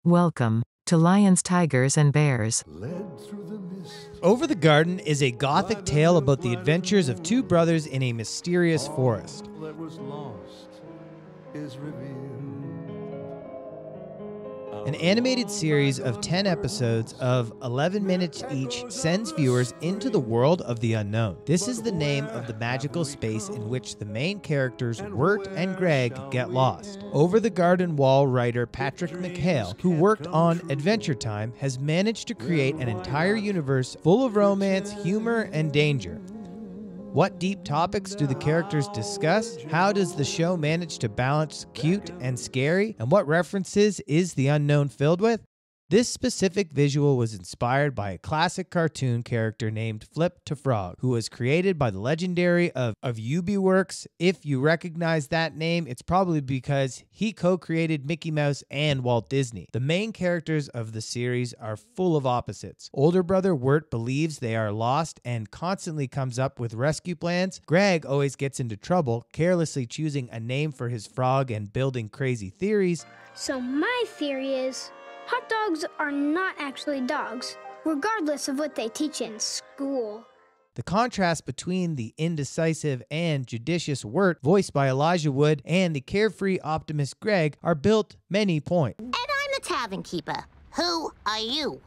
Welcome to Lions, Tigers, and Bears. Over the Garden is a gothic tale about the adventures of two brothers in a mysterious forest. That was lost is revealed. An animated series of 10 episodes of 11 minutes each sends viewers into the world of the unknown. This is the name of the magical space in which the main characters Wirt and Greg get lost. Over the Garden Wall writer Patrick McHale, who worked on Adventure Time, has managed to create an entire universe full of romance, humor, and danger. What deep topics do the characters discuss? How does the show manage to balance cute and scary? And what references is the unknown filled with? This specific visual was inspired by a classic cartoon character named Flip to Frog, who was created by the legendary of UbiWorks. If you recognize that name, it's probably because he co-created Mickey Mouse and Walt Disney. The main characters of the series are full of opposites. Older brother Wirt believes they are lost and constantly comes up with rescue plans. Greg always gets into trouble, carelessly choosing a name for his frog and building crazy theories. So my theory is, hot dogs are not actually dogs, regardless of what they teach in school. The contrast between the indecisive and judicious Wirt, voiced by Elijah Wood, and the carefree optimist Greg are built many points. And I'm the tavern keeper. Who are you?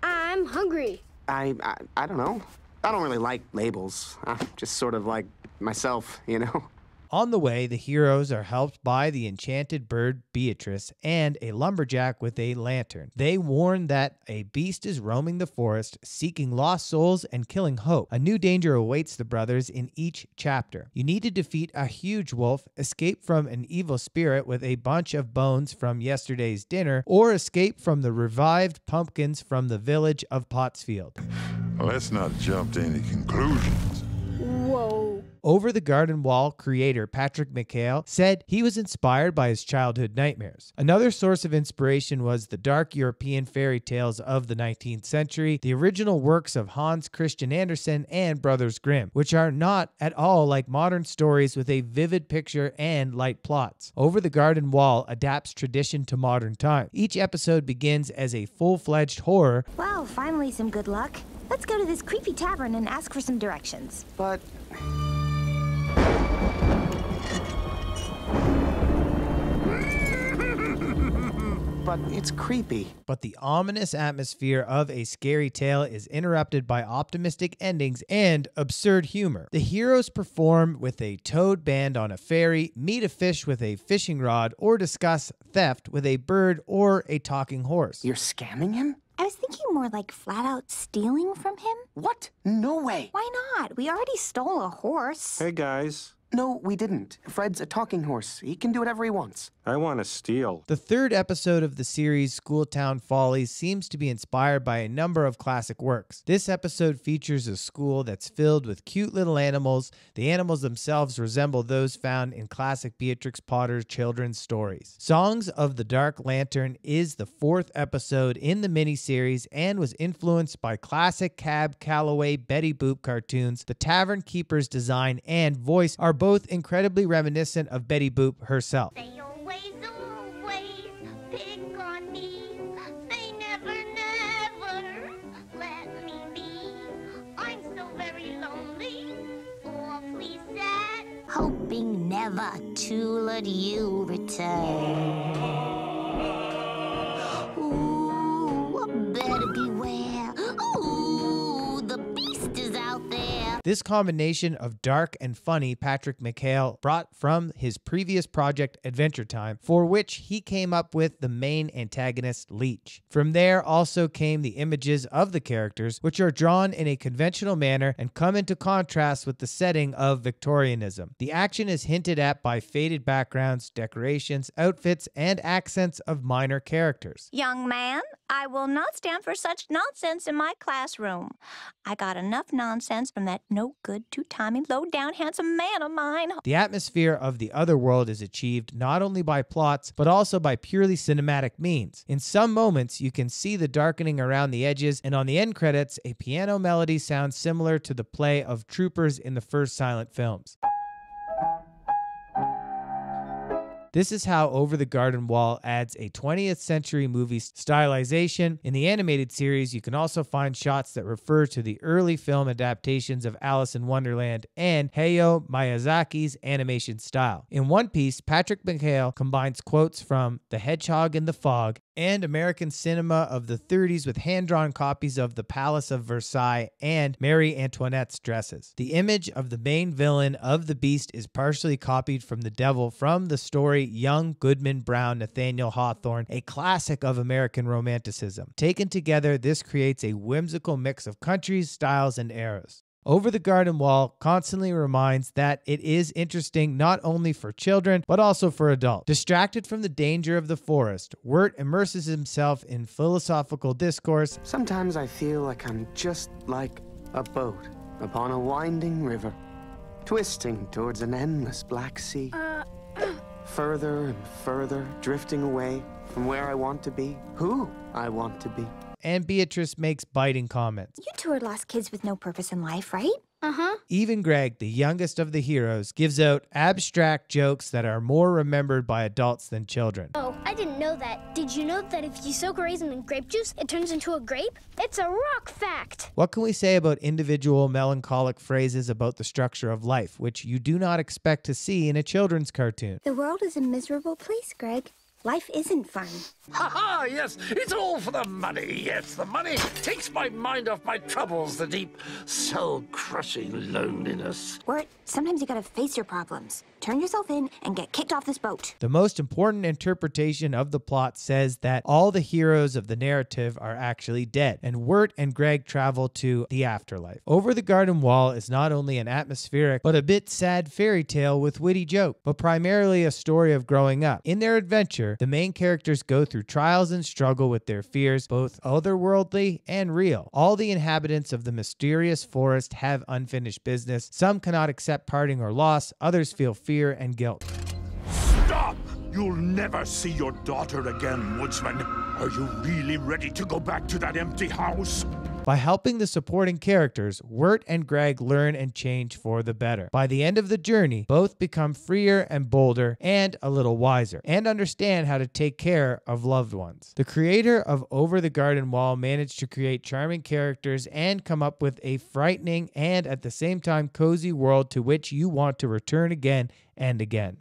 I'm hungry. I don't know. I don't really like labels. I'm just sort of like myself, you know? On the way, the heroes are helped by the enchanted bird Beatrice and a lumberjack with a lantern. They warn that a beast is roaming the forest, seeking lost souls and killing hope. A new danger awaits the brothers in each chapter. You need to defeat a huge wolf, escape from an evil spirit with a bunch of bones from yesterday's dinner, or escape from the revived pumpkins from the village of Pottsfield. Let's not jump to any conclusions. Whoa. Over the Garden Wall creator Patrick McHale said he was inspired by his childhood nightmares. Another source of inspiration was the dark European fairy tales of the 19th century, the original works of Hans Christian Andersen and Brothers Grimm, which are not at all like modern stories with a vivid picture and light plots. Over the Garden Wall adapts tradition to modern times. Each episode begins as a full-fledged horror. Well, finally some good luck. Let's go to this creepy tavern and ask for some directions. But it's creepy. But the ominous atmosphere of a scary tale is interrupted by optimistic endings and absurd humor. The heroes perform with a toad band on a ferry, meet a fish with a fishing rod, or discuss theft with a bird or a talking horse. You're scamming him? I was thinking more like flat out stealing from him. What? No way. Why not? We already stole a horse. Hey, guys. No, we didn't. Fred's a talking horse. He can do whatever he wants. I want to steal. The third episode of the series, Schooltown Follies, seems to be inspired by a number of classic works. This episode features a school that's filled with cute little animals. The animals themselves resemble those found in classic Beatrix Potter children's stories. Songs of the Dark Lantern is the fourth episode in the miniseries and was influenced by classic Cab Calloway Betty Boop cartoons. The Tavern Keeper's design and voice are both incredibly reminiscent of Betty Boop herself. They always pick on me. They never let me be. I'm so very lonely, awfully sad. Hoping never to let you return. Ooh, better beware. Ooh, the beast is out there. This combination of dark and funny Patrick McHale brought from his previous project Adventure Time, for which he came up with the main antagonist Leech. From there also came the images of the characters, which are drawn in a conventional manner and come into contrast with the setting of Victorianism. The action is hinted at by faded backgrounds, decorations, outfits, and accents of minor characters. Young man, I will not stand for such nonsense in my classroom. I got enough nonsense from that no good, two-timing, low-down, handsome man of mine. The atmosphere of the other world is achieved not only by plots, but also by purely cinematic means. In some moments, you can see the darkening around the edges, and on the end credits, a piano melody sounds similar to the play of Troopers in the first silent films. This is how Over the Garden Wall adds a 20th century movie stylization. In the animated series, you can also find shots that refer to the early film adaptations of Alice in Wonderland and Hayao Miyazaki's animation style. In One Piece, Patrick McHale combines quotes from The Hedgehog in the Fog and American cinema of the 30s with hand-drawn copies of The Palace of Versailles and Marie Antoinette's dresses. The image of the main villain of The Beast is partially copied from the devil from the story Young Goodman Brown Nathaniel Hawthorne, a classic of American romanticism. Taken together, this creates a whimsical mix of countries, styles, and eras. Over the Garden Wall constantly reminds that it is interesting not only for children, but also for adults. Distracted from the danger of the forest, Wirt immerses himself in philosophical discourse. Sometimes I feel like I'm just like a boat upon a winding river, twisting towards an endless black sea. Further and further, drifting away from where I want to be, who I want to be. And Beatrice makes biting comments. You two are lost kids with no purpose in life, right? Uh-huh. Even Greg, the youngest of the heroes, gives out abstract jokes that are more remembered by adults than children. Oh, I didn't know that. Did you know that if you soak a raisin in grape juice, it turns into a grape? It's a rock fact. What can we say about individual melancholic phrases about the structure of life, which you do not expect to see in a children's cartoon? The world is a miserable place, Greg. Life isn't fun. Ha ha, yes, it's all for the money. Yes, the money takes my mind off my troubles, the deep, soul-crushing loneliness. Wirt, sometimes you gotta face your problems. Turn yourself in and get kicked off this boat. The most important interpretation of the plot says that all the heroes of the narrative are actually dead, and Wirt and Greg travel to the afterlife. Over the Garden Wall is not only an atmospheric, but a bit sad fairy tale with witty joke, but primarily a story of growing up. In their adventure, the main characters go through trials and struggle with their fears, both otherworldly and real. All the inhabitants of the mysterious forest have unfinished business. Some cannot accept parting or loss, others feel fear and guilt. Stop! You'll never see your daughter again, Woodsman. Are you really ready to go back to that empty house? By helping the supporting characters, Wirt and Greg learn and change for the better. By the end of the journey, both become freer and bolder and a little wiser, and understand how to take care of loved ones. The creator of Over the Garden Wall managed to create charming characters and come up with a frightening and at the same time cozy world to which you want to return again and again.